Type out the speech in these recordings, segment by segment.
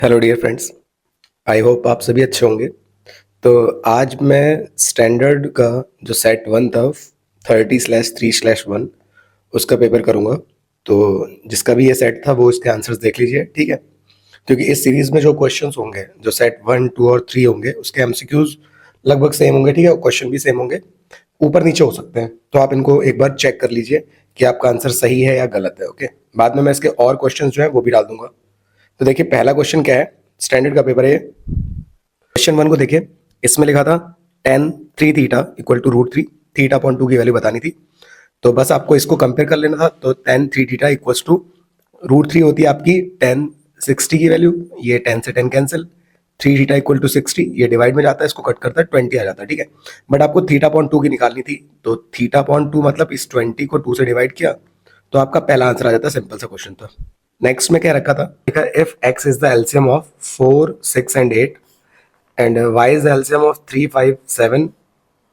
Hello dear friends, I hope आप सभी अच्छे होंगे। तो आज मैं स्टैंडर्ड का जो सेट वन था 30/3/1 उसका पेपर करूँगा। तो जिसका भी ये सेट था वो इसके आंसर्स देख लीजिए, ठीक है। क्योंकि इस सीरीज़ में जो क्वेश्चंस होंगे, जो सेट 1, 2 और 3 होंगे, उसके एमसीक्यूज लगभग सेम होंगे, ठीक है, और क्वेश्चन भी सेम होंगे, ऊपर नीचे हो सकते हैं। तो आप इनको एक बार चेक कर लीजिए कि आपका आंसर सही है या गलत है। ओके, बाद में मैं इसके और क्वेश्चन जो है वो भी डाल दूंगा। तो देखिए पहला क्वेश्चन क्या है, स्टैंडर्ड का पेपर है। क्वेश्चन वन को देखिए, इसमें लिखा था tan 3 theta equal to √3, theta upon 2 की वैल्यू बतानी थी। तो बस आपको इसको कंपेयर कर लेना था। तो tan 3 थीटा इक्वल्स टू √3 होती है आपकी tan 60 की वैल्यू, ये 10 से 10 कैंसिल, 3 थीटा इक्वल टू 60, ये डिवाइड में जाता है, इसको कट करता है 20 आ जाता है, ठीक है। बट आपको थीटा अपॉन 2 की निकालनी थी, तो थीटा अपॉन 2 मतलब इस 20 को 2 से डिवाइड किया तो आपका पहला आंसर आ जाता है। सिंपल सा क्वेश्चन था। नेक्स्ट में क्या रखा था, देखा if x is the LCM of 4, 6 and 8 and y is the LCM of 3, 5, 7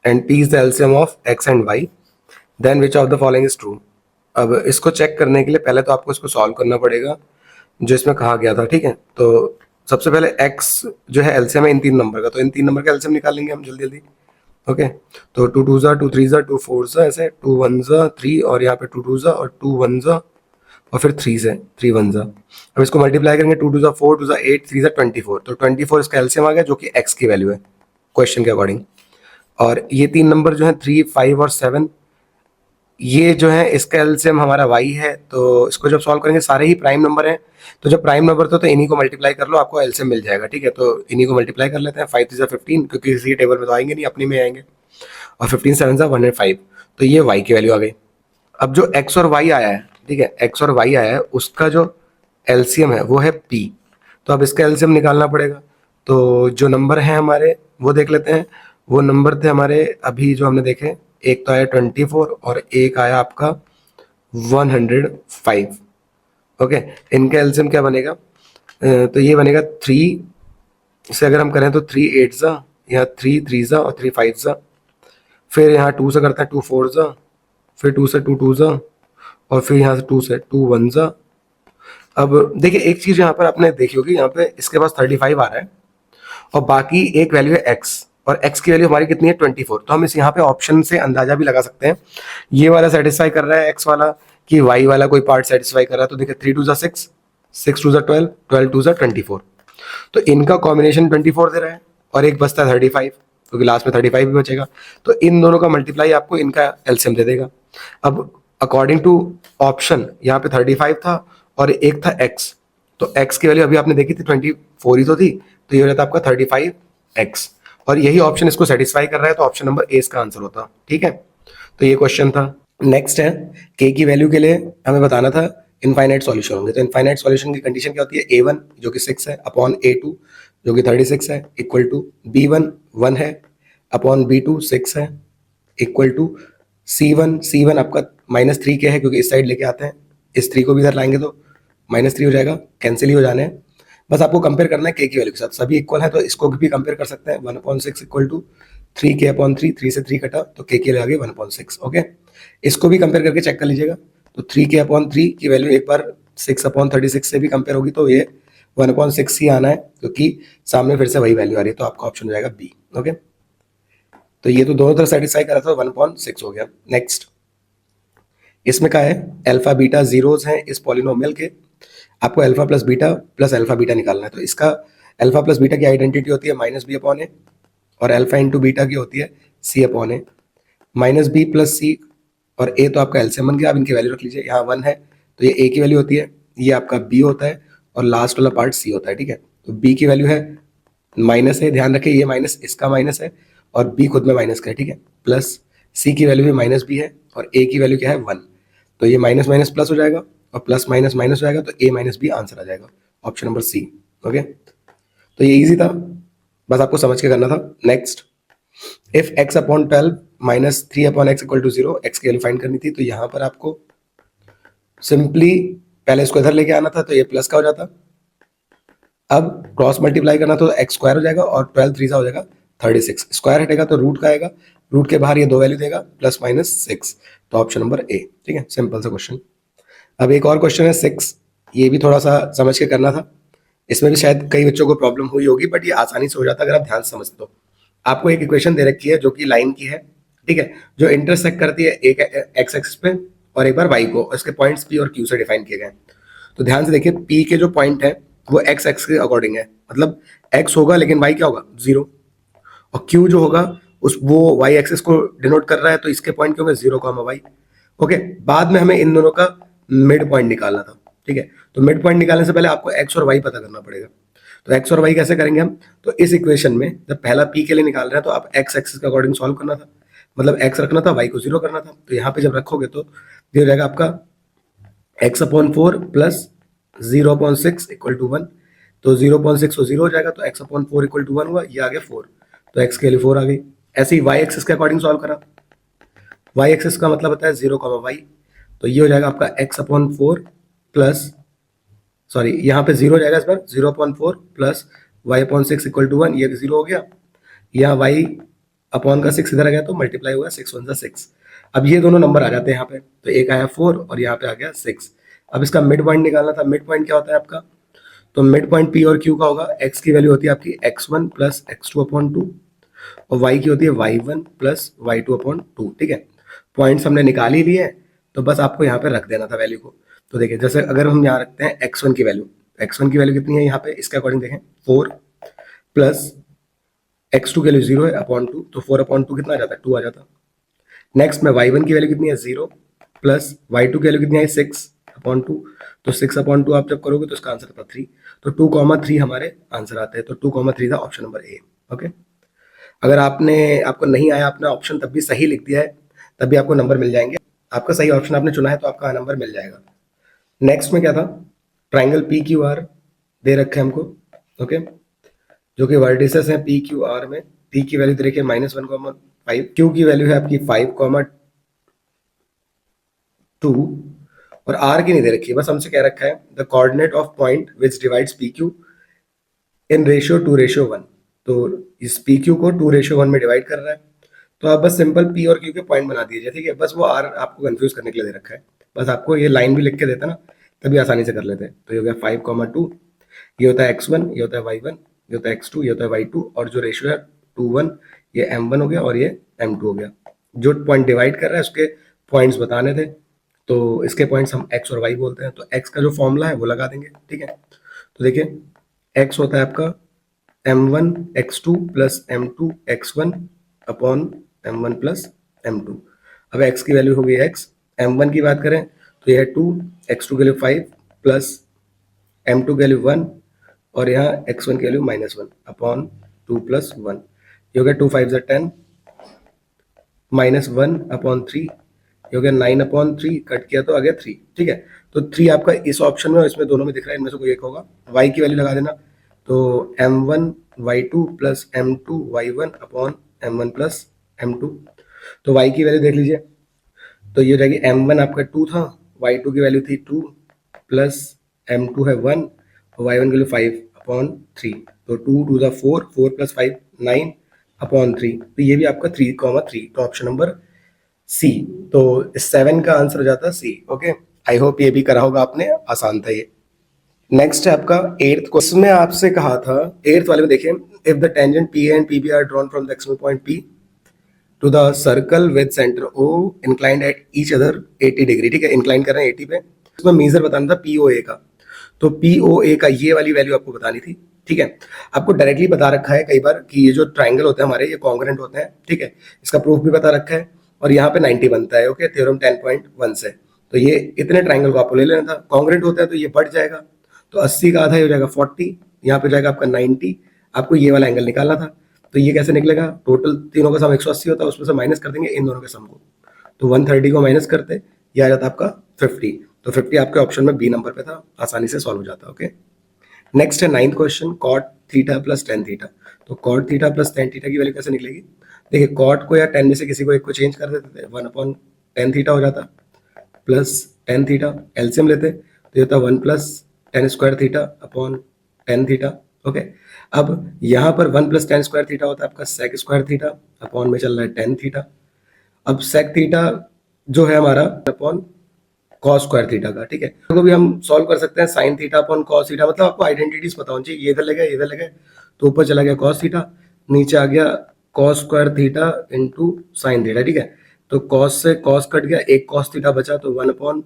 and p is the LCM of x and y, then which of the following is true। अब इसको check करने के लिए पहले तो आपको इसको सॉल्व करना पड़ेगा जो इसमें कहा गया था, ठीक है। तो सबसे पहले x जो है एलसीएम है इन तीन नंबर का, तो इन तीन नंबर का एलसीएम निकाल लेंगे हम जल्दी जल्दी। ओके, तो 2 2 2 3 2 4 ऐसे 2 1 3 और यहाँ पे 2 2 और 2 1 और फिर 3 से 3 1 अब इसको मल्टीप्लाई करेंगे, 2 2 4 2 8 3 24, तो 24 इसका एलसीएम आ गया जो कि x की वैल्यू है क्वेश्चन के अकॉर्डिंग। और ये तीन नंबर जो है 3, 5 और 7, ये जो है इसका एलसीएम हमारा y है। तो इसको जब सॉल्व करेंगे, सारे ही प्राइम नंबर हैं, तो जब प्राइम नंबर तो इन्हीं को मल्टीप्लाई कर लो, आपको एलसीएम मिल जाएगा, ठीक है। तो इन्हीं को मल्टीप्लाई कर लेते हैं, 5 3 15, क्योंकि इसी टेबल में तो आएंगे नहीं, अपनी में आएंगे, और 15 7 105, तो ये y की वैल्यू आ गई। अब जो x और y आया है, ठीक है, x और y आया है, उसका जो एलसीएम है वो है p। तो अब इसका एलसीएम निकालना पड़ेगा। तो जो नंबर है हमारे वो देख लेते हैं। वो नंबर थे हमारे अभी जो हमने देखे, एक तो आया 24 और एक आया आपका 105। ओके, इनका एलसीएम क्या बनेगा, तो ये बनेगा 3 से अगर हम करें तो 3 8 यहाँ 3 3 और 3 5 फिर यहाँ 2 से करते हैं 2 4 फिर 2 से 2 2 और फिर यहाँ से 2 से 2 1 अब देखिए एक चीज यहाँ पर आपने देखी होगी, यहाँ पे इसके पास 35 आ रहा है और बाकी एक वैल्यू है x, और x की वैल्यू हमारी कितनी है 24। तो हम इस यहाँ पे ऑप्शन से अंदाजा भी लगा सकते हैं, ये वाला सेटिस्फाई कर रहा है x वाला कि y वाला कोई पार्ट सेटिस्फाई कर रहा है। तो देखिए 3 2 6, 6 2 12, 12 2 24, तो इनका कॉम्बिनेशन 24 दे रहा है और एक बचता है 35, क्योंकि लास्ट में 35 भी बचेगा। तो इन दोनों का मल्टीप्लाई आपको इनका एलसीएम दे देगा। अब अकॉर्डिंग टू ऑप्शन यहाँ पे 35 था और एक था x, तो x की वैल्यू अभी आपने देखी थी 24 ही तो थी, तो ये हो जाता आपका 35x, और यही ऑप्शन इसको सेटिस्फाई कर रहा है, तो ऑप्शन नंबर ए इसका आंसर होता, ठीक है। तो ये क्वेश्चन था। नेक्स्ट है, k की वैल्यू के लिए हमें बताना था इनफाइनाइट सॉल्यूशन होंगे। तो इनफाइनाइट सॉल्यूशन की कंडीशन क्या होती है, a1 जो कि 6 है अपॉन a2 जो कि 36 है इक्वल टू b1 1 है अपॉन b2 6 है इक्वल टू c1 आपका -3 के है, क्योंकि इस साइड लेके आते हैं, इस 3 को भी इधर लाएंगे तो -3 हो जाएगा, कैंसिल ही हो जाने हैं। बस आपको कंपेयर करना है k की वैल्यू के साथ, सभी इक्वल है तो इसको भी कंपेयर कर सकते हैं। 1/6 इक्वल टू 3k/3, 3 से 3 कटा तो k के लिए आ गई 1/6। ओके, इसको भी कंपेयर करके चेक कर लीजिएगा। तो 3k/3 की वैल्यू एक बार 6/36 से भी कंपेयर होगी, तो ये 1/6 ही आना है, क्योंकि सामने फिर से वही वैल्यू आ रही है, तो आपका ऑप्शन हो जाएगा बी। ओके, तो ये तो दोनों तरफ सेटिस्फाई करा था, 1/6 हो गया। नेक्स्ट, इसमें क्या है, अल्फा बीटा जीरोस हैं इस पॉलिनोमियल के, आपको अल्फा प्लस अल्फा बीटा निकालना है। तो इसका अल्फा प्लस बीटा की आइडेंटिटी होती है -b/a, और अल्फा इंटू बीटा की होती है c/a। -b प्लस c और a तो आपका एलसीएम बन गया। अब इनकी वैल्यू रख लीजिए, यहाँ 1 है तो ये a की वैल्यू होती है, ये आपका b होता है और लास्ट वाला पार्ट c होता है, ठीक है। तो b की वैल्यू है माइनस है, ध्यान रखिए ये माइनस इसका माइनस है और b खुद में माइनस का है, ठीक है। प्लस c की वैल्यू भी -b है और a की वैल्यू क्या है 1, तो ये माइनस माइनस प्लस हो जाएगा और प्लस माइनस माइनस हो जाएगा, तो a माइनस बी आंसर आ जाएगा, ऑप्शन नंबर सी। ओके, तो ये इजी था, बस आपको समझ के करना था। Next, if x/12 -3/x equal to 0, x की वैल्यू फाइंड करनी थी। तो यहाँ पर आपको सिंपली पहले इसको इधर लेके आना था, तो ये प्लस का हो जाता। अब क्रॉस मल्टीप्लाई करना तो x स्क्वायर हो जाएगा और 12 3 हो जाएगा 36, स्क्वायर हटेगा तो रूट का आएगा, रूट के बाहर ये दो वैल्यू देगा +/6, तो ऑप्शन नंबर ए, ठीक है। सिंपल सा क्वेश्चन। अब एक और क्वेश्चन है 6, ये भी थोड़ा सा समझ के करना था। इसमें भी शायद कई बच्चों को प्रॉब्लम हुई होगी, बट ये आसानी से हो जाता है अगर आप ध्यान से समझते हो। आपको एक इक्वेशन दे रखी है जो कि लाइन की है, ठीक है, जो इंटरसेक्ट करती है एक एक्स एक्सिस पे और एक बार वाई को, उसके पॉइंट्स पी और क्यू से डिफाइन किए गए। तो ध्यान से देखिए, पी के जो पॉइंट है वो एक्स एक्स के अकॉर्डिंग है, मतलब एक्स होगा लेकिन वाई क्या होगा, जीरो। और क्यू जो होगा उस वो वाई एक्सिस को डिनोट कर रहा है, तो इसके पॉइंट क्या होंगे, जीरो कॉमा वाई। ओके, बाद में हमें इन दोनों का मिड पॉइंट निकालना था, ठीक है। तो मिड पॉइंट निकालने से पहले आपको एक्स और वाई पता करना पड़ेगा। तो एक्स और वाई कैसे करेंगे हम, तो इस इक्वेशन में जब पहला पी के लिए निकाल रहे हैं तो आप एक्स एक्सिस के अकॉर्डिंग सॉल्व करना था, मतलब एक्स रखना था, वाई को जीरो करना था। तो यहाँ पे जब रखोगे तो ये हो जाएगा आपका x upon four plus 0.6 equal to 1। तो 0.6 तो जीरो हो जाएगा, तो x upon four equal to 1 हुआ, ये आ गया 4। तो एक्स के लिए 4 आ गई। ऐसे ही वाई एक्सिस के अकॉर्डिंग सॉल्व करा, वाई एक्सिस का मतलब होता है 0 कॉमा वाई। तो ये हो जाएगा आपका x upon four plus, sorry यहाँ पे जीरो हो जाएगा इस बार, 0.4 plus y upon six equal to 1, ये जीरो हो गया। यहाँ वाई अपॉन का 6 इधर आ गया तो मल्टीप्लाई हुआ, 6 1 6। अब ये दोनों नंबर आ जाते हैं यहाँ पे, तो एक आया 4 और यहाँ पे आ गया 6। अब इसका मिड पॉइंट निकालना था। मिड पॉइंट क्या होता है आपका, तो मिड पॉइंट पी और क्यू का होगा, एक्स की वैल्यू होती है आपकी x1 plus x2 upon two, और वाई की होती है y1 plus y2 upon two, ठीक है। पॉइंट्स हमने निकाल ही लिए हैं, तो बस आपको यहाँ पे रख देना था वैल्यू को। तो देखिए, जैसे अगर हम यहाँ रखते हैं x1 की वैल्यू, x1 की वैल्यू कितनी है यहाँ पे, इसके अकॉर्डिंग देखें 4 प्लस x2 की वैल्यू 0 है अपॉन टू, तो 4 अपॉन टू कितना आ जाता है, 2 आ जाता। नेक्स्ट में y1 की वैल्यू कितनी है, 0 प्लस y2 की वैल्यू कितनी है, 6 अपॉन टू। तो 6 अपॉन टू आप जब करोगे तो इसका आंसर था 3। तो 2,3 हमारे आंसर आते हैं। तो 2,3 था ऑप्शन नंबर ए। ओके, अगर आपको नहीं आया अपना ऑप्शन तब भी सही लिख दिया है, तब भी आपको नंबर मिल जाएंगे। आपका सही ऑप्शन आपने चुना है तो आपका नंबर मिल जाएगा। नेक्स्ट में क्या था, ट्राइंगल पी क्यू आर दे रखे हमको, ओके, जो कि वर्टिसेस हैं पी क्यू आर में। पी की वैल्यू दे रखी है -1,5, क्यू की वैल्यू है आपकी 5,2 और आर की नहीं दे रखी है, बस हमसे कह रखा है the coordinate of point which divides P Q in ratio 2:1। तो इस पी क्यू को 2:1 में डिवाइड कर रहा है। तो आप बस सिंपल पी और क्यू के पॉइंट बना दीजिए, ठीक है। बस वो आर आपको कंफ्यूज करने के लिए दे रखा है, बस आपको ये लाइन भी लिख के देता ना, तभी आसानी से कर लेते हैं। तो ये हो गया 5,2, ये होता है x1, ये होता है y1, ये होता है x2, ये होता है y2, और जो रेशियो है 2:1, ये m1 हो गया और ये m2 हो गया। जो पॉइंट डिवाइड कर रहा है उसके पॉइंट्स बताने थे, तो इसके पॉइंट्स हम x और y बोलते हैं। तो x का जो फॉर्मूला है वो लगा देंगे, ठीक है। तो देखिए, x होता है आपका m1 x2 plus m2 x1 upon m1 plus m2। अब x की वैल्यू हो गई x, m1 की बात करें तो यह है 2, x2 के लिए 5 प्लस m2 के लिए 1, और यहाँ x1 की वैल्यू -1 अपॉन 2 प्लस 1। ये हो गया 2 5 10, -1 अपॉन 3, ये हो गया 9 अपॉन 3, कट किया तो आ गया 3, ठीक है। तो 3 आपका इस ऑप्शन में और इसमें दोनों में दिख रहा है, इनमें से कोई एक होगा। y की वैल्यू लगा देना, तो m1 y2 plus m2 y1 upon m1 plus m2। तो y की वैल्यू देख लीजिए, तो ये हो जाएगी m1 आपका 2 था, y2 की वैल्यू थी 2 प्लस m2 है 1 और y1 की वैल्यू 5 अपॉन 3। तो 2 2 ज़ा 4, 4 प्लस 5 9 अपॉन 3। तो ये भी आपका 3,3। तो ऑप्शन नंबर सी। तो 7 का आंसर हो जाता है सी। ओके, आई होप ये भी करा होगा आपने, आसान था ये। नेक्स्ट है आपका 8th क्वेश्चन में आपसे कहा था, 8th वाले में देखिए, if the tangent P and P B are drawn from the external point P to the circle with centre O inclined at each other 80 degree, ठीक है, इंक्लाइन कर रहे हैं 80 पे। इसमें मेजर बताना था पी ओ ए का। तो पी ओ ए का ये वाली वैल्यू आपको बतानी थी, ठीक है। आपको डायरेक्टली बता रखा है कई बार कि ये जो ट्राइंगल होते हैं हमारे, ये कॉन्ग्रुएंट होते हैं, ठीक है। इसका प्रूफ भी बता रखा है, और यहाँ पे 90 बनता है, ओके, थ्योरम 10.1 से। तो ये इतने ट्राइंगल को आपको ले लेना था। कॉन्ग्रुएंट होता है तो ये बढ़ जाएगा, तो 80 का आधा हो जाएगा 40, यहाँ पे जाएगा आपका 90। आपको ये वाला एंगल निकालना था। तो ये कैसे निकलेगा, टोटल तीनों का सम 180 होता है, उसमें से माइनस कर देंगे इन दोनों के सम को। तो 130 को माइनस करते, ये आ जाता आपका 50। तो 50 आपके ऑप्शन में बी नंबर पे था, आसानी से सॉल्व हो जाता। ओके, नेक्स्ट है 9th question, cot theta plus ten theta. तो cot theta plus ten theta की वैल्यू कैसे निकलेगी, देखिए, कॉट को या टेन में से किसी को एक को चेंज कर देते थे, 1/10 थीटा हो जाता, प्लस टेन थीटा, एलसीएम लेते तो ये होता 1 plus ten square theta upon tan theta. Okay, अब यहाँ पर 1 प्लस टेन स्क्वायर थीटा होता है आपका सेक स्क्वायर थीटा, अपॉन में चल रहा है टेन थीटा। अब सेक थीटा जो है हमारा अपॉन कॉस स्क्वायर थीटा का, ठीक है। तो भी हम सॉल्व कर सकते हैं sine theta upon cos theta, मतलब आपको आइडेंटिटीज पता होनी चाहिए, ये इधर लगे ये इधर लगे, तो ऊपर चला गया कॉस थीटा, नीचे आ गया cos square theta into sine theta, ठीक है। तो कॉस से कॉस कट गया, एक कॉस थीटा बचा, तो 1 upon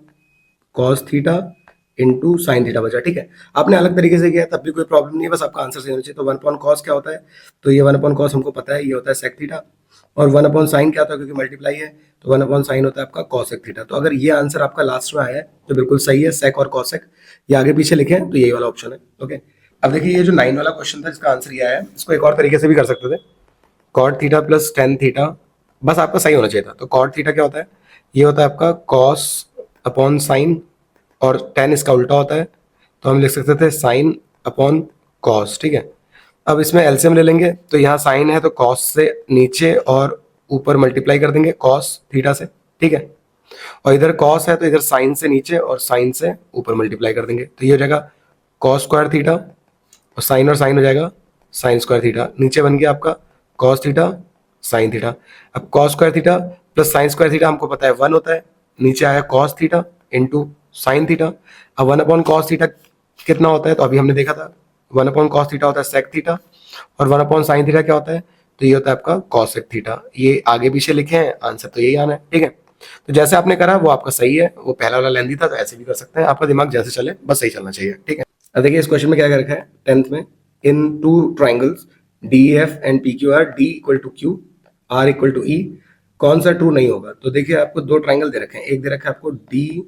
cos theta into sine theta बचा, ठीक है। आपने अलग तरीके से किया तब भी कोई प्रॉब्लम नहीं है, बस आपका आंसर सही होना चाहिए। तो 1 अपॉन कॉस क्या होता है, तो ये 1 अपॉन कॉस हमको पता है, ये होता है सेक थीटा, और 1 अपॉन साइन क्या होता है, क्योंकि मल्टीप्लाई है, तो 1 अपॉन साइन होता है आपका कॉसेक थीटा। तो अगर ये आंसर आपका लास्ट में आया है तो बिल्कुल सही है, सेक और कॉसेक, ये आगे पीछे लिखे हैं तो यही वाला ऑप्शन है, ओके। अब देखिए ये जो 9 वाला क्वेश्चन था जिसका आंसर ये आया है, इसको एक और तरीके से भी कर सकते थे, cot theta plus ten theta, बस आपका सही होना चाहिए था। तो कॉट थीटा क्या होता है, ये होता है आपका कॉस अपॉन साइन, और टेन इसका उल्टा होता है, तो हम लिख सकते थे साइन अपॉन कॉस, ठीक है। अब इसमें एलसीएम ले लेंगे, तो यहाँ साइन है तो कॉस से नीचे और ऊपर मल्टीप्लाई कर देंगे कॉस थीटा से, ठीक है। और इधर कॉस है तो इधर साइन से नीचे और साइन से ऊपर मल्टीप्लाई कर देंगे, तो ये हो जाएगा कॉस स्क्वायर थीटा, और साइन हो जाएगा साइन स्क्वायर थीटा, नीचे बन गया आपका कॉस थीटा साइन थीटा। अब cos square theta plus sine square theta हमको पता है 1 होता है, नीचे आया cos theta into sine theta. अब 1 अपॉन कॉस थीटा कितना होता है, तो अभी हमने देखा था 1 अपॉन कॉस थीटा होता है सेक थीटा, और 1 अपॉन साइन थीटा क्या होता है, तो ये होता है आपका कॉसेक थीटा। ये आगे पीछे लिखे हैं, आंसर तो यही आना है, ठीक है। तो जैसे आपने करा वो आपका सही है, वो पहला वाला लेंदी था तो ऐसे भी कर सकते हैं, आपका दिमाग जैसे चले बस सही चलना चाहिए, ठीक है। अब देखिए इस क्वेश्चन में क्या कर रखा है 10th में, in two triangles D F and P Q R, D equal to Q, R equal to E, कौन सा ट्रू नहीं होगा। तो देखिए आपको दो ट्राइंगल दे रखे हैं, एक दे रखा है आपको डी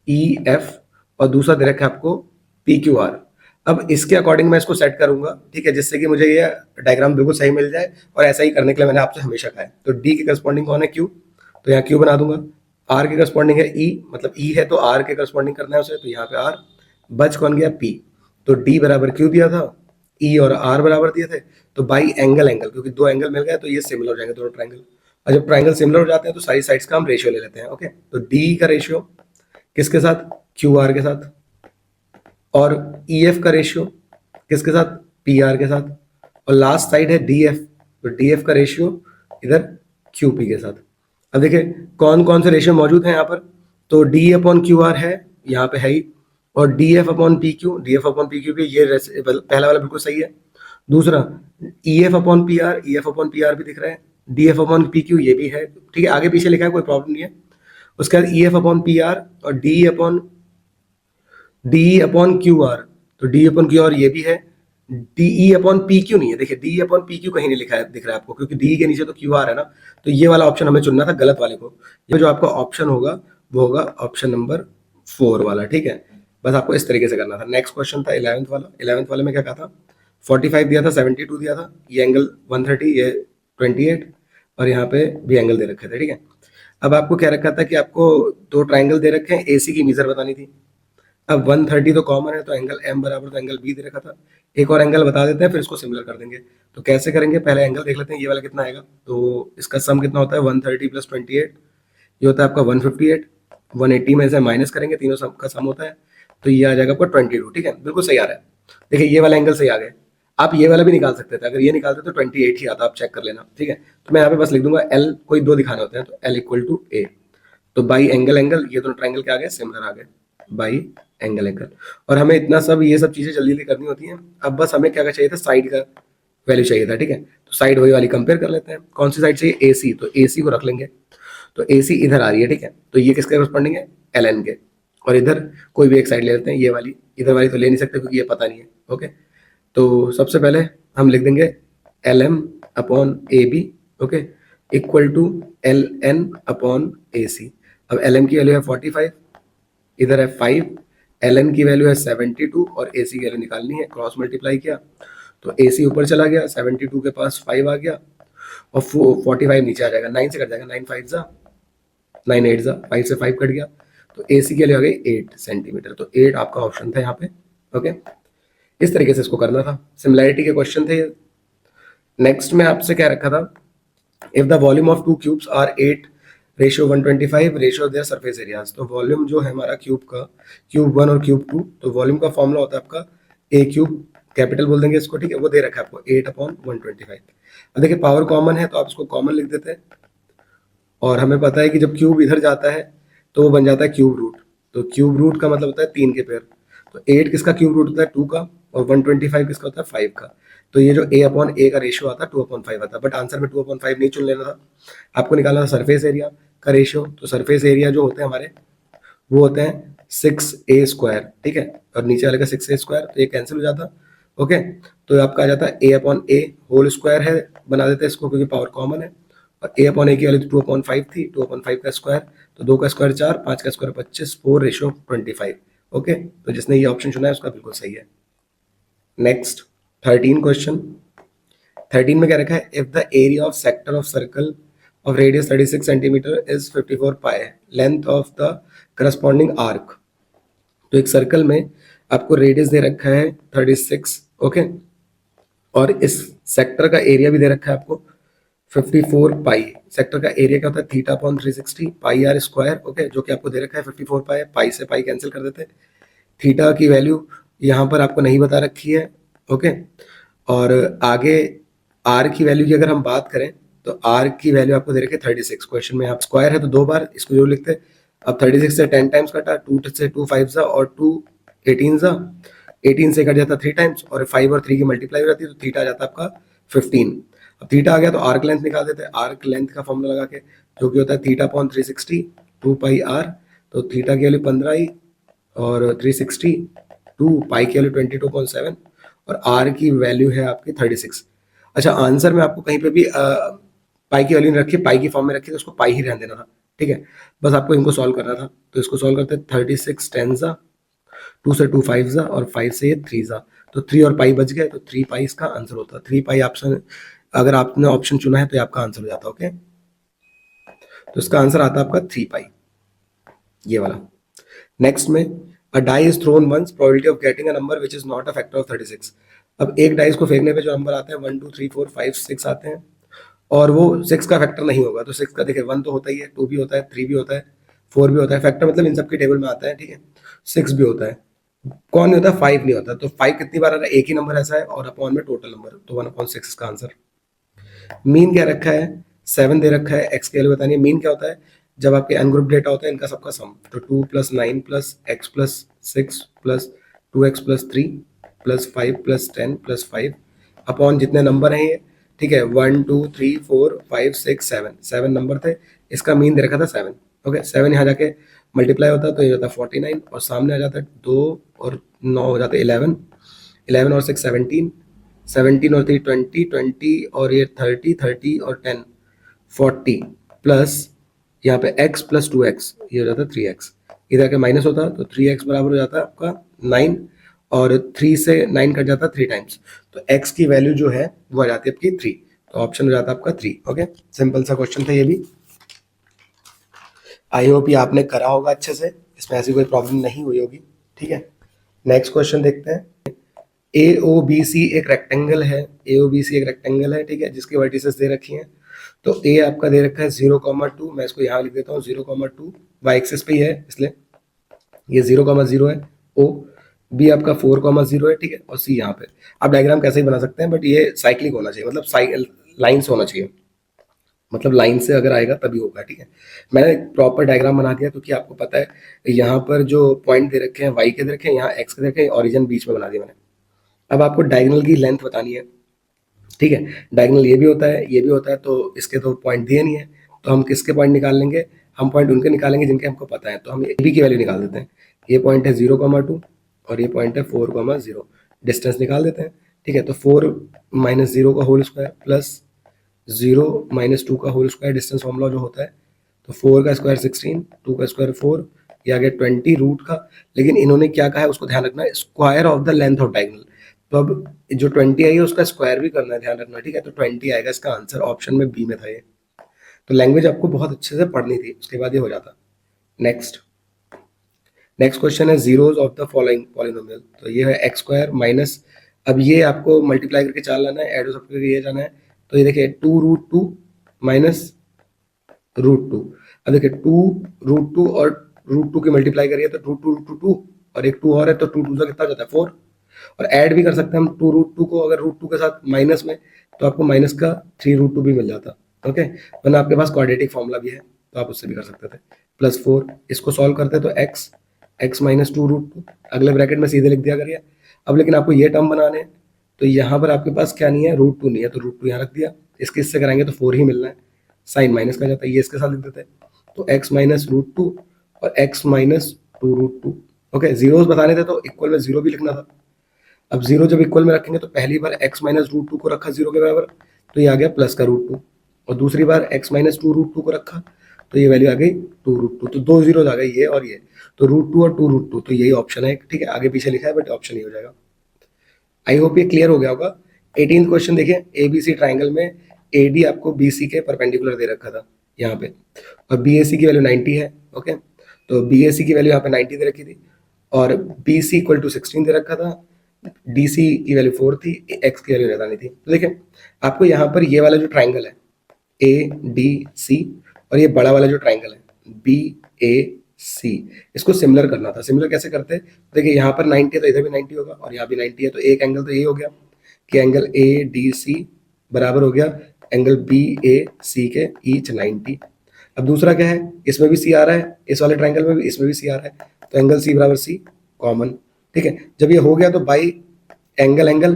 ई एफ और दूसरा दे रखा है आपको पी क्यू आर। अब इसके अकॉर्डिंग मैं इसको सेट करूंगा, ठीक है, जिससे कि मुझे ये डायग्राम बिल्कुल सही मिल जाए, और ऐसा ही करने के लिए मैंने आपसे हमेशा कहा है। तो डी के करस्पॉन्डिंग कौन है, क्यू, तो यहाँ क्यू बना दूंगा। आर के करस्पॉन्डिंग है ई, मतलब ई है तो आर के करस्पॉन्डिंग करना है उसे, तो यहाँ पे आर। बच कौन गया, पी, तो डी बराबर क्यू दिया था, ई और आर बराबर दिए थे, तो बाई एंगल एंगल, क्योंकि दो एंगल मिल गए तो ये सिमिलर हो जाएंगे दोनों ट्राइंगल। और जब ट्राइंगल सिमिलर हो जाते हैं तो सारी साइड्स का हम रेशियो ले लेते हैं, ओके। तो डी का रेशियो किसके साथ, क्यू आर के साथ, और ई एफ का रेशियो किसके साथ, पी आर के साथ, और लास्ट साइड है डी एफ, तो डी एफ का रेशियो इधर क्यू पी के साथ। अब देखिए कौन कौन से रेशियो मौजूद हैं यहाँ पर, तो डी अपॉन क्यू आर है यहाँ पे है ही, और D F upon P Q, D F upon P Q भी, ये पहला वाला बिल्कुल सही है। दूसरा E F upon P R, E F upon P R भी दिख रहा है, D F upon P Q ये भी है, ठीक है, आगे पीछे लिखा है कोई प्रॉब्लम नहीं है। उसके बाद E F upon P R और डी अपॉन क्यू आर, तो डी अपॉन क्यू आर ये भी है, डी अपॉन पी क्यू नहीं है, देखिए डी अपॉन पी क्यू कहीं नहीं लिखा है, दिख रहा है आपको, क्योंकि डी के नीचे तो क्यू आर है ना, तो ये वाला ऑप्शन हमें चुनना था, गलत वाले को। ये जो आपका ऑप्शन होगा वो होगा ऑप्शन नंबर 4 वाला, ठीक है। बस आपको इस तरीके से करना था। नेक्स्ट क्वेश्चन था 11th वाला, 11th वाले में क्या कहा था, 45 दिया था, 72 दिया था, ये एंगल 130, ये 28, और यहाँ पे भी एंगल दे रखे थे, ठीक है। अब आपको क्या रखा था कि आपको दो ट्राइंगल दे रखे हैं, एसी की मीजर बतानी थी। अब 130 तो कॉमन है, तो एंगल एम बराबर तो एंगल बी दे रखा था, एक और एंगल बता देते हैं फिर इसको सिमिलर कर देंगे। तो कैसे करेंगे, पहले एंगल देख लेते हैं, ये वाला कितना आएगा, तो इसका सम कितना होता है 130 प्लस 28, ये होता है आपका 158, 180 में से माइनस करेंगे, तीनों सम का सम होता है, तो ये आ जाएगा आपका 22, ठीक है, बिल्कुल सही आ रहा है। देखिए ये वाला एंगल सही आ गया, आप ये वाला भी निकाल सकते थे, अगर ये निकालते तो 28 ही आता, आप चेक कर लेना, ठीक है। तो मैं यहाँ पे बस लिख दूंगा एल, कोई दो दिखाने होते हैं, तो एल इक्वल टू ए, तो बाई एंगल एंगल, ये दोनों ट्राइंगल क्या आ गए, सिमिलर आ गए, बाई एंगल एंगल। और हमें इतना सब ये सब चीजें जल्दी जल्दी करनी होती हैं। अब बस हमें क्या चाहिए था, साइड का वैल्यू चाहिए था, ठीक है। तो साइड वही वाली कंपेयर कर लेते हैं, कौन सी साइड चाहिए, ए सी, तो ए सी को रख लेंगे, तो ए सी इधर आ रही है, ठीक है, तो ये किसके करस्पॉन्डिंग है, एल एन के, और इधर कोई भी एक साइड ले लेते हैं, ये वाली, इधर वाली तो ले नहीं सकते क्योंकि ये पता नहीं है, ओके। तो सबसे पहले हम लिख देंगे L M upon A B, okay, equal to L N upon A C. अब एल एम की वैल्यू है 45, इधर है 5, एल एन की वैल्यू है 72, और ए सी की वैल्यू निकालनी है, क्रॉस मल्टीप्लाई किया तो ए सी ऊपर चला गया, 72 के पास 5 आ गया, और 45 नीचे आ जाएगा, 9 से कट जाएगा, 9 5 जा 9 8 जा, 5 से 5 कट गया, तो ए सी के लिए आ गई 8 सेंटीमीटर, तो 8 आपका ऑप्शन था यहाँ पे, ओके। इस तरीके से इसको करना था, सिमिलैरिटी के क्वेश्चन थे। नेक्स्ट में आपसे क्या रखा था, if the volume of two cubes are 8 ratio 125 ratio their surface areas, तो वॉल्यूम जो है हमारा क्यूब का, क्यूब 1 और क्यूब 2, तो वॉल्यूम का फॉर्मूला होता है आपका ए क्यूब, कैपिटल बोल देंगे इसको, ठीक है, वो दे रखा है आपको 8 अपॉन 125। अब देखिए पावर कॉमन है तो आप इसको कॉमन लिख देते हैं, और हमें पता है कि जब क्यूब इधर जाता है तो वो बन जाता है क्यूब रूट, तो क्यूब रूट का मतलब होता है 3 के पेयर। तो 8 किसका क्यूब रूट होता है? 2 का। और 125 किसका होता है? 5 का। तो ये जो a/a का रेशियो आता है 2/5 आता है, बट आंसर में 2/5 नहीं चुन लेना था, आपको निकालना था सरफेस एरिया का रेशियो। तो सरफेस एरिया जो होते हैं हमारे वो होते हैं 6a², ठीक है, और नीचे वाले का 6a², तो ये कैंसिल हो जाता। ओके, तो आपका आ जाता है a/a होल स्क्वायर है, बना देते हैं इसको क्योंकि पावर कॉमन है। और a/a की वैल्यू 2/5 थी, 2/5 का स्क्वायर, तो 2 का स्क्वायर 4, 5 का स्क्वायर 25, 4:25। ओके, तो जिसने ये ऑप्शन चुना है उसका बिल्कुल सही है। Next 13 question. 13 में क्या रखा है? If the area of sector of circle of radius 36 centimetre is 54 pi length of the corresponding arc. तो एक सर्कल में आपको रेडियस दे रखा है 36, ओके, और इस सेक्टर का एरिया भी दे रखा है आपको 54 पाई। सेक्टर का एरिया क्या होता है? Theta upon 360 pi r square, okay, जो कि आपको दे रखा है 54 पाई। पाई से पाई कैंसिल कर देते हैं। थीटा की वैल्यू यहाँ पर आपको नहीं बता रखी है, ओके। और आगे आर की वैल्यू की अगर हम बात करें तो आर की वैल्यू आपको दे रखी है 36। क्वेश्चन में आप स्क्वायर है तो 2 बार इसको जो लिखते हैं। अब 36 से 10 टाइम्स कटा, 2 से 2 5 जा और 2 18 जा, 18 से कट जाता 3 टाइम्स, और 5 और 3 की मल्टीप्लाई हो जाती है, तो थीटा आ जाता है आपका 15। अब थीटा आ गया तो आर्क लेंथ निकाल देते हैं। आर्क लेंथ का फॉर्मूला लगा के, जो कि होता है थीटा अपॉन 360 2 पाई आर। तो थीटा की वैल्यू 15 आई, और 360 2 पाई की वैल्यू 22.7, और आर की वैल्यू है आपकी 36। अच्छा, आंसर में आपको कहीं पे भी पाई की वैल्यू नहीं रखी, पाई की फॉर्म में रखी, तो उसको पाई ही रहने देना था, ठीक है। बस आपको इनको सॉल्व करना था। तो इसको सॉल्व करते हैं। 36 10 जा, 2 से 2 5 जा, और 5 से ये 3 जा, तो 3 और पाई बच गए, तो 3 पाई इसका आंसर होता है। 3 पाई ऑप्शन, अगर आपने ऑप्शन चुना है तो ये आपका आंसर हो जाता है, ओके। तो इसका आंसर आता है आपका 3 पाई, ये वाला। नेक्स्ट में a die is thrown once, probability of getting a number which is not a factor of 36। अब एक डाइस को फेंकने पे जो नंबर आते हैं 1 2 3 4 5 6 आते हैं, और वो 6 का फैक्टर नहीं होगा। तो 6 का देखिए 1 तो होता ही है, 2 भी होता है, 3 भी होता है, 4 भी होता है। फैक्टर मतलब इन सबकी टेबल में आता है, ठीक है। 6 भी होता है, कौन नहीं होता? 5 नहीं होता। तो 5 कितनी बार आ रहा है? एक ही नंबर ऐसा है, और अपॉन में टोटल नंबर, तो 1/6 इसका आंसर। मीन क्या रखा है? 7 दे रखा है। एक्स की वैल्यू बतानी है। मीन क्या होता है? जब आपके एन ग्रुप डेटा होता है इनका सबका सम, तो 2 + 9 + x + 6 + 2x + 3 + 5 + 10 + 5 अपॉन जितने नंबर हैं ये, ठीक है, 1 2 3 4 5 6 7, 7 नंबर थे। इसका मीन दे रखा था 7, ओके। 7 यहाँ जाके मल्टीप्लाई होता है तो ये होता है 49, और सामने आ जाता है 2 और 9 हो जाते हैं 11, 11 और 6 17, 17 और 3 20, 20 और ये 30, 30 और 10 40, प्लस यहाँ पे x + 2x, ये हो जाता है 3x। इधर का माइनस होता है तो 3x बराबर हो जाता है आपका 9, और 3 से 9 कट जाता है 3 टाइम्स, तो x की वैल्यू जो है वो आ जाती है आपकी 3। तो ऑप्शन हो जाता है आपका 3, ओके। सिंपल सा क्वेश्चन था ये भी। आई होप ये आपने करा होगा अच्छे से, इसमें ऐसी कोई प्रॉब्लम नहीं हुई होगी, ठीक है। नेक्स्ट क्वेश्चन देखते हैं। AOBC एक रेक्टेंगल है, AOBC एक रेक्टेंगल है, ठीक है, जिसकी वर्टिसेस दे रखी हैं। तो ए आपका दे रखा है 0,2, मैं इसको यहाँ लिख देता हूँ 0,2, वाई एक्सिस पे ही है इसलिए ये 0,0 है। ओ बी आपका 4,0 है, ठीक है, और सी यहाँ पे। आप डायग्राम कैसे ही बना सकते हैं, बट ये साइक्लिक होना चाहिए, मतलब लाइन्स होना चाहिए, मतलब लाइन से अगर आएगा तभी होगा, ठीक है। मैंने प्रॉपर डायग्राम बना दिया क्योंकि आपको पता है यहाँ पर जो पॉइंट दे रखे हैं वाई के दे रखे हैं, यहाँ एक्स के दे रखे हैं, ऑरिजिन बीच में बना दिया मैंने। अब आपको डायगोनल की लेंथ बतानी है, ठीक है। डायगोनल ये भी होता है, ये भी होता है, तो इसके तो पॉइंट दिए नहीं है, तो हम किसके पॉइंट निकाल लेंगे? हम पॉइंट उनके निकालेंगे जिनके हमको पता है। तो हम ए बी की वैल्यू निकाल देते हैं। ये पॉइंट है 0,2 और ये पॉइंट है 4,0, डिस्टेंस निकाल देते हैं, ठीक है। तो 4 - 0 का होल स्क्वायर प्लस 0 - 2 का होल स्क्वायर, डिस्टेंस फॉर्मूला जो होता है, तो 4 का स्क्वायर 16, 2 का स्क्वायर 4, ये आ गया 20 रूट का। लेकिन इन्होंने क्या कहा है उसको ध्यान रखना है, square of the length of diagonal. तो अब जो 20 आई है उसका स्क्वायर भी करना है, ध्यान रखना, ठीक है। तो 20 आएगा इसका आंसर, ऑप्शन में बी में था ये। तो लैंग्वेज आपको बहुत अच्छे से पढ़नी थी, उसके बाद ये हो जाता। नेक्स्ट नेक्स्ट क्वेश्चन है zeros of the following polynomial. तो ये है x² माइनस, अब ये आपको मल्टीप्लाई करके चाल लाना है, ऐड सब करके ये जाना है। तो ये देखिए 2√2 माइनस √2। अब देखिए 2√2 और √2 की मल्टीप्लाई करिए तो 2 और एक 2 और है, तो 2 से कितना हो जाता है 4। और ऐड भी कर सकते हैं हम 2√2 को, अगर √2 के साथ माइनस में, तो आपको माइनस का 3√2 भी मिल जाता, ओके। वरना आपके पास क्वाड्रेटिक फॉर्मूला भी है तो आप उससे भी कर सकते थे। +4 इसको सॉल्व करते हैं तो x x माइनस 2√2, अगले ब्रैकेट में सीधे लिख दिया करिए। अब लेकिन आपको ये टर्म बनाने हैं, तो यहाँ पर आपके पास क्या नहीं है, √2 नहीं है, तो √2 यहाँ रख दिया। इसके इससे कराएंगे तो 4 ही मिलना है, साइन माइनस का जाता है, ये इसके साथ लिख देते हैं। तो x माइनस √2 और x माइनस 2√2। ओके, जीरोस बताने थे तो इक्वल में 0 भी लिखना था। अब 0 जब इक्वल में रखेंगे तो पहली बार x माइनस √2 को रखा 0 के बराबर, तो ये आ गया प्लस का √2, और दूसरी बार x माइनस 2√2 को रखा तो ये वैल्यू आ गई 2√2। तो दो जीरोस आ गई, ये और ये, तो √2 और 2√2, तो यही ऑप्शन है। ठीक है, आगे पीछे लिखा है बट ऑप्शन ही हो जाएगा। आई होप ये क्लियर हो गया होगा। 18th क्वेश्चन देखिए, एबीसी ट्राइंगल में एडी आपको बीसी के परपेंडिकुलर दे रखा था यहाँ पे, और बीएसी की वैल्यू 90 है। ओके, तो बीएसी की वैल्यू यहाँ पे 90 दे रखी थी, और बीसी इक्वल टू 16 दे रखा था, डीसी की वैल्यू 4 थी, एक्स की वैल्यू बतानी थी। तो देखिए आपको यहाँ पर ये वाला जो ट्राइंगल है ए डी सी, और ये बड़ा वाला जो ट्राइंगल है बी ए सी, इसको सिमिलर करना था। सिमिलर कैसे करते हैं, देखिए यहाँ पर 90 है तो इधर भी 90 होगा, और यहाँ भी 90 है, तो एक एंगल तो ये हो गया कि एंगल ए डी सी बराबर हो गया एंगल बी ए सी के ईच 90। अब दूसरा क्या है, इसमें भी सी आ रहा है, इस वाले ट्राइंगल में भी, इसमें भी सी आ रहा है, तो एंगल सी बराबर सी कॉमन। ठीक है, जब ये हो गया तो बाई एंगल एंगल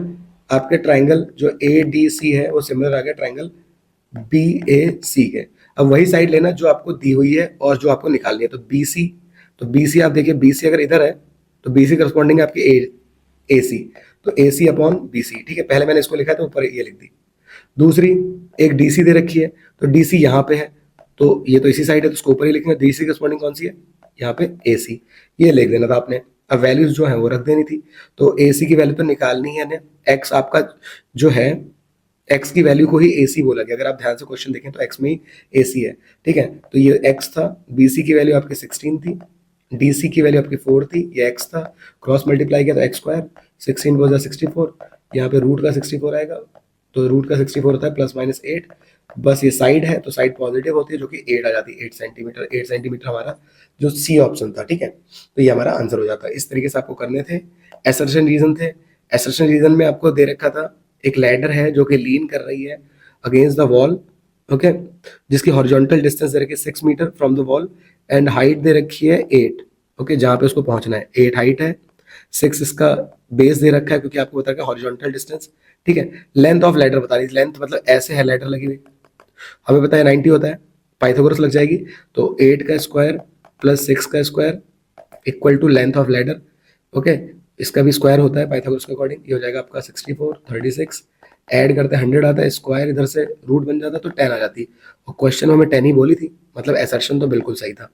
आपके ट्राइंगल जो ए डी सी है वो सिमिलर आ गया ट्राइंगल बी ए सी के। अब वही साइड लेना जो आपको दी हुई है और जो आपको निकालनी है, तो बी सी, तो बी सी आप देखिए, बी सी अगर इधर है तो बी सी करस्पॉन्डिंग है आपकी ए सी, तो ए सी अपॉन बी सी। ठीक है, पहले मैंने इसको लिखा है तो ऊपर ये लिख दी। दूसरी एक डी सी दे रखी है, तो डी सी यहाँ पे है, तो ये तो इसी साइड है तो इसको ऊपर ही लिखेंगे। डी सी करस्पॉन्डिंग कौन सी है, यहाँ पे ए सी, ये लिख देना था आपने। अब वैल्यूज जो है वो रख देनी थी, तो ए सी की वैल्यू तो निकालनी है ना, एक्स आपका जो है एक्स की वैल्यू को ही ए सी बोला गया, अगर आप ध्यान से क्वेश्चन देखें तो एक्स में ही ए सी है। ठीक है, तो ये एक्स था, बी सी की वैल्यू आपकी 16 थी, डी सी की वैल्यू आपकी 4 थी, ये एक्स था, क्रॉस मल्टीप्लाई किया तो एक्स स्क्वायर, 16 4 64, यहाँ पे रूट का 64 आएगा, तो रूट का 64 होता है प्लस माइनस 8। बस ये साइड है तो साइड पॉजिटिव होती है जो कि 8 आ जाती है, 8 सेंटीमीटर। 8 सेंटीमीटर हमारा जो सी ऑप्शन था। ठीक है, तो ये हमारा आंसर हो जाता है। इस तरीके से आपको करने थे। एसर्शन रीजन थे, एसर्शन रीजन में आपको दे रखा था एक लैडर है जो कि लीन कर रही है अगेंस्ट द वॉल, ओके, जिसकी हॉरिजॉन्टल डिस्टेंस दे रखी है 6 metre from the wall, and height दे रखी है 8। ओके, जहां पे उसको पहुंचना है 8 हाइट है, 6 इसका बेस दे रखा है क्योंकि आपको बता रखा है हॉरिजॉन्टल डिस्टेंस। ठीक है, लेंथ ऑफ लैडर बता रही, लेंथ मतलब ऐसे है लैडर लगी हुई, हमें पता है 90 होता है, पाइथागोरस लग जाएगी, तो 8 का स्क्वायर प्लस 6 का square equal to length of ladder. Okay, इसका भी स्क्वायर होता है पाइथागोरस के अकॉर्डिंग, ये हो जाएगा आपका 64 36, ऐड करते हैं 100 आता है, स्क्वायर इधर से रूट बन जाता है तो 10 आ जाती, और क्वेश्चन में हमें 10 ही बोली थी, मतलब एसर्शन तो बिल्कुल सही था।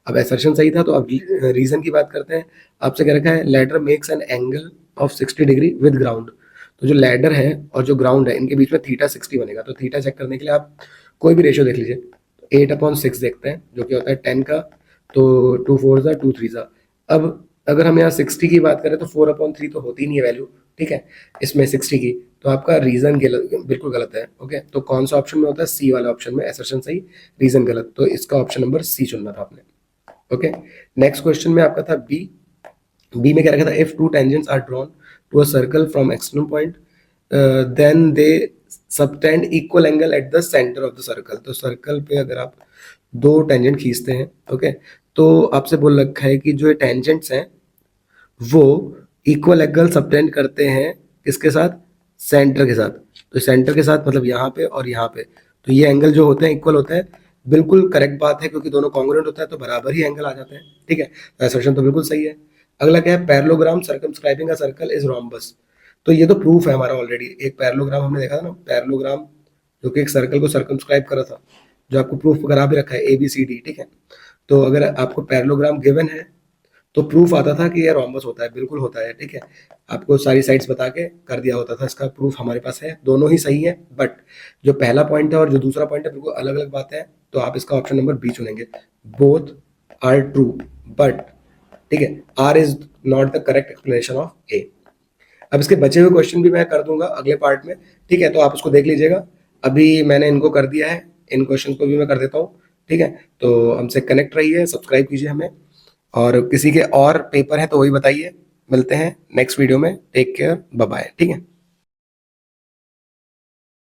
अब एसर्शन सही था तो अब रीजन की बात करते हैं। आपसे कह रखा है ladder makes an angle of 60 degree with ground, तो जो लैडर है और जो ग्राउंड है इनके बीच में थीटा 60 बनेगा, तो थीटा चेक करने के लिए आप कोई भी रेशियो देख लीजिए, 8/6 देखते हैं जो कि होता है 10 का, तो 2 4 ज़ा 2 3 ज़ा। अब अगर हम यहाँ 60 की बात करें तो 4/3 तो होती नहीं है वैल्यू। ठीक है, इसमें 60 की, तो आपका रीजन बिल्कुल गलत है। ओके, तो कौन सा ऑप्शन में होता है, सी वाला ऑप्शन में, एसर्शन सही रीजन गलत, तो इसका ऑप्शन नंबर सी चुनना था आपने। ओके, नेक्स्ट क्वेश्चन में आपका था बी। बी में क्या रखा था, if two tangents are drawn to a circle from external point then they subtend equal angle at the centre of the circle. तो सर्कल पे अगर आप दो टेंजेंट खींचते हैं, ओके, तो आपसे बोल रखा है कि जो ये टेंजेंट्स हैं वो इक्वल एंगल सबटेंड करते हैं किसके साथ, सेंटर के साथ। तो सेंटर के साथ मतलब यहाँ पे और यहाँ पे, तो ये एंगल जो होते हैं इक्वल होते हैं, बिल्कुल करेक्ट बात है क्योंकि दोनों कॉन्ग्रुएंट होता है तो बराबर ही एंगल आ जाते हैं। ठीक है, तो असर्शन तो बिल्कुल सही है। अगला क्या है, parallelogram circumscribing a circle is rhombus. तो ये तो प्रूफ है हमारा ऑलरेडी, एक पैरेललोग्राम हमने देखा था ना, पैरेललोग्राम जो कि एक सर्कल को सर्कमस्क्राइब कर रहा था, जो आपको प्रूफ करा भी रखा है ABCD। ठीक है, तो अगर आपको पैरेललोग्राम गिवन है तो प्रूफ आता था कि ये रोम्बस होता है, बिल्कुल होता है। ठीक है, आपको सारी साइड्स बता के कर दिया होता था, इसका प्रूफ हमारे पास है, दोनों ही सही है, बट जो पहला पॉइंट है और जो दूसरा पॉइंट है बिल्कुल अलग अलग बात है, तो आप इसका ऑप्शन नंबर बी चुनेंगे, बोथ आर ट्रू बट, ठीक है, R is not the correct explanation of A. अब इसके बचे हुए क्वेश्चन भी मैं कर दूंगा अगले पार्ट में। ठीक है, तो आप उसको देख लीजिएगा, अभी मैंने इनको कर दिया है, इन क्वेश्चन को भी मैं कर देता हूँ। ठीक है, तो हमसे कनेक्ट रहिए, सब्सक्राइब कीजिए हमें, और किसी के और पेपर है तो वही बताइए। मिलते हैं नेक्स्ट वीडियो में, टेक केयर, बाय बाय। ठीक है।